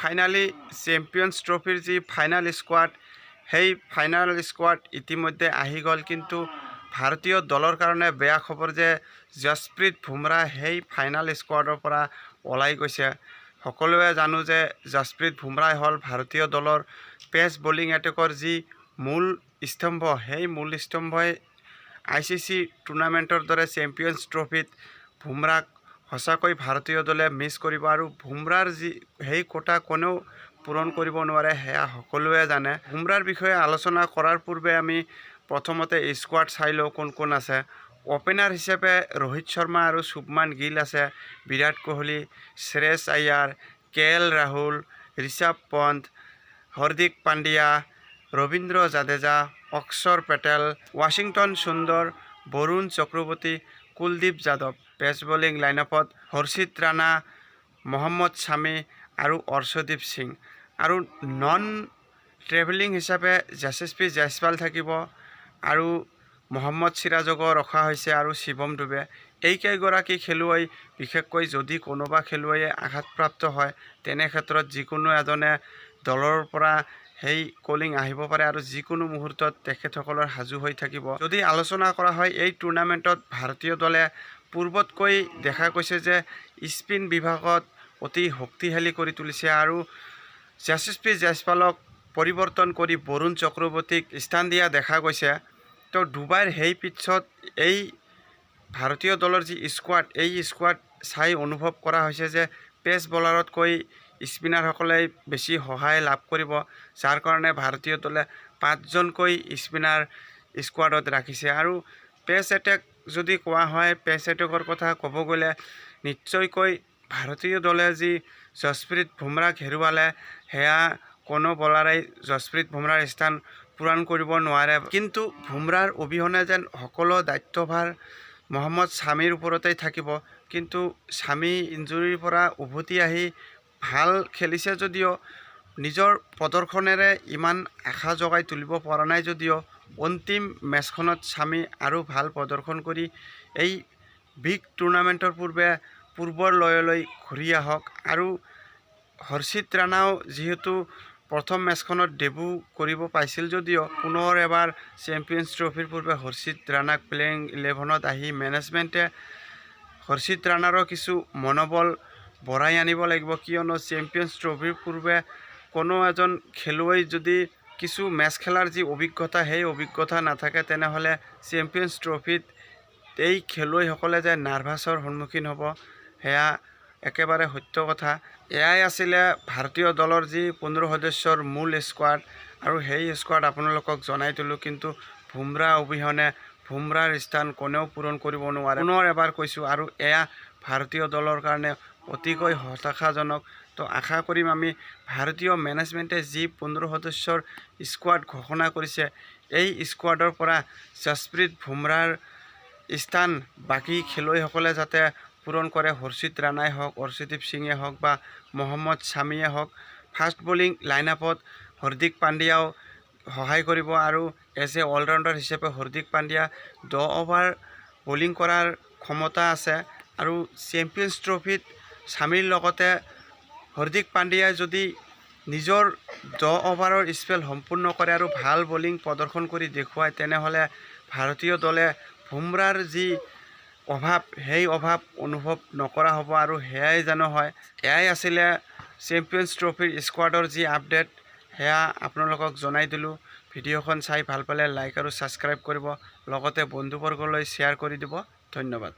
Finally champions ট্ৰফিৰ যি final squad সেই final squad ইতিমধ্যে আহি গ'ল। কিন্তু ভাৰতীয় দলৰ কাৰণে বেয়া খবৰ যে জসপ্ৰীত বুমৰাহ সেই ফাইনাল স্কোৱাডৰ পৰা ওলাই গৈছে। সকলোৱে জানো যে জসপ্ৰীত বুমৰাহ হ'ল ভাৰতীয় দলৰ পেচ বলিং এটেকৰ যি মূল স্তম্ভ, সেই মূল স্তম্ভই ICC টুৰ্ণামেণ্টৰ দৰে চেম্পিয়ন্স ট্ৰফিত বুমৰাহক সঁচাকৈ ভাৰতীয় দলে মিছ কৰিব আৰু বুমৰাহৰ যি সেই কোটা কোনেও পূৰণ কৰিব নোৱাৰে সেয়া সকলোৱে জানে। বুমৰাহৰ বিষয়ে আলোচনা কৰাৰ পূৰ্বে আমি প্ৰথমতে স্কোৱাড চাই লওঁ কোন কোন আছে। ওপেনাৰ হিচাপে ৰোহিত শৰ্মা আৰু শুভমান গিল আছে, বিৰাট কোহলি, শ্ৰেয়স আয়াৰ, KL ৰাহুল, ঋষভ পন্ত, হাৰ্দিক পাণ্ডিয়া, ৰবীন্দ্ৰ জাদেজা, অক্ষৰ পেটেল, ৱাশ্বিংটন সুন্দৰ, বৰুণ চক্ৰৱৰ্তী, কুলদীপ যাদৱ। পেচ বলিং লাইনআপত হৰ্ষিত ৰাণা, মহম্মদ শামী আৰু অৰ্শদীপ সিং। আৰু নন ট্ৰেভেলিং হিচাপে যশস্বী জয়সৱাল থাকিব আৰু মহম্মদ সিৰাজকো ৰখা হৈছে আৰু শিৱম ডুবে। এইকেইগৰাকী খেলুৱৈ, বিশেষকৈ যদি কোনোবা খেলুৱৈয়ে আঘাতপ্ৰাপ্ত হয় তেনে ক্ষেত্ৰত যিকোনো এজনে দলৰ পৰা সেই কলিং আহিব পাৰে আৰু যিকোনো মুহূৰ্তত তেখেতসকলৰ সাজু হৈ থাকিব। যদি আলোচনা কৰা হয় এই টুৰ্ণামেণ্টত ভাৰতীয় দলে পূৰ্বতকৈ দেখা গৈছে যে স্পিন বিভাগত অতি শক্তিশালী কৰি তুলিছে আৰু যশস্বী জয়সৱালক পৰিৱৰ্তন কৰি বৰুণ চক্ৰৱৰ্তীক স্থান দিয়া দেখা গৈছে। তো ডুবাইৰ সেই পিটছত এই ভাৰতীয় দলৰ যি স্কোৱাড, এই স্কোৱাড চাই অনুভৱ কৰা হৈছে যে পেচ বলাৰতকৈ স্পিনাৰসকলে বেছি সহায় লাভ কৰিব, যাৰ কাৰণে ভাৰতীয় দলে 5জনকৈ স্পিনাৰ স্কোৱাডত ৰাখিছে। আৰু পেচ এটেক যদি কোৱা হয়, পেচ এটেকৰ কথা ক'ব গ'লে নিশ্চয়কৈ ভাৰতীয় দলে যি জসপ্ৰীত বুমৰাহক হেৰুৱালে সেয়া কোনো বলাৰেই জসপ্ৰীত বুমৰাহৰ স্থান পূৰণ কৰিব নোৱাৰে। কিন্তু বুমৰাহৰ অবিহনে যেন সকলো দায়িত্বভাৰ মহম্মদ শামীৰ ওপৰতেই থাকিব। কিন্তু শামী ইঞ্জুৰিৰ পৰা উভতি আহি ভাল খেলিছে যদিও নিজৰ প্ৰদৰ্শনেৰে ইমান আশা জগাই তুলিব পৰা নাই যদিও অন্তিম মেচখনত শামী আৰু ভাল প্ৰদৰ্শন কৰি এই বিগ টুৰ্ণামেণ্টৰ পূৰ্বৰ লয়লৈ ঘূৰি আহক। আৰু হৰ্ষিত ৰাণাও যিহেতু প্ৰথম মেচখনত ডেবু কৰিব পাইছিল যদিও পুনৰ এবাৰ চেম্পিয়ন্স ট্ৰফিৰ পূৰ্বে হৰ্ষিত ৰাণাক প্লেইং 11ত আহি মেনেজমেণ্টে হৰ্ষিত ৰাণাৰো কিছু মনোবল বঢ়াই আনিব লাগিব, কিয়নো চেম্পিয়ন্স ট্ৰফিৰ পূৰ্বে কোনো এজন খেলুৱৈ যদি কিছু মেচ খেলাৰ যি অভিজ্ঞতা সেই অভিজ্ঞতা নাথাকে তেনেহ'লে চেম্পিয়ন্স ট্ৰফিত এই খেলুৱৈসকলে যে নাৰ্ভাছৰ সন্মুখীন হ'ব সেয়া একেবাৰে সত্য কথা। এয়াই আছিলে ভাৰতীয় দলৰ যি 15 সদস্যৰ মূল স্কোৱাড আৰু সেই স্কোৱাড আপোনালোকক জনাই দিলোঁ। কিন্তু বুমৰাহ অবিহনে বুমৰাহৰ স্থান কোনেও পূৰণ কৰিব নোৱাৰে, পুনৰ এবাৰ কৈছোঁ। আৰু এয়া ভাৰতীয় দলৰ কাৰণে অতিকৈ হতাশাজনক। তো আশা কৰিম আমি ভাৰতীয় মেনেজমেণ্টে যি 15 সদস্যৰ স্কোৱাড ঘোষণা কৰিছে এই স্কোৱাডৰ পৰা জসপ্ৰীত বুমৰাহৰ স্থান বাকী খেলুৱৈসকলে যাতে পূৰণ কৰে, হৰ্ষিত ৰাণাই হওক, অৰ্শদীপ সিঙে হওক বা মহম্মদ শামীয়ে হওক। ফাষ্ট বলিং লাইনআপত হাৰ্দিক পাণ্ডিয়াও সহায় কৰিব আৰু এজ এ অলৰাউণ্ডাৰ হিচাপে হাৰ্দিক পাণ্ডিয়া 10 অভাৰ বলিং কৰাৰ ক্ষমতা আছে। আৰু চেম্পিয়ন্স ট্ৰফিত শামীৰ লগতে হাৰ্দিক পাণ্ডিয়াই যদি নিজৰ 10 অভাৰৰ স্পেল সম্পূৰ্ণ কৰে আৰু ভাল বলিং প্ৰদৰ্শন কৰি দেখুৱায় তেনেহ'লে ভাৰতীয় দলে বুমৰাহৰ যি অভাৱ সেই অভাৱ অনুভৱ নকৰা হ'ব আৰু সেয়াই জানো হয়। এয়াই আছিলে চেম্পিয়ন্স ট্ৰফিৰ স্কোৱাডৰ যি আপডেট সেয়া আপোনালোকক জনাই দিলোঁ। ভিডিঅ'খন চাই ভাল পালে লাইক আৰু ছাবস্ক্ৰাইব কৰিব, লগতে বন্ধুবৰ্গলৈ শ্বেয়াৰ কৰি দিব। ধন্যবাদ।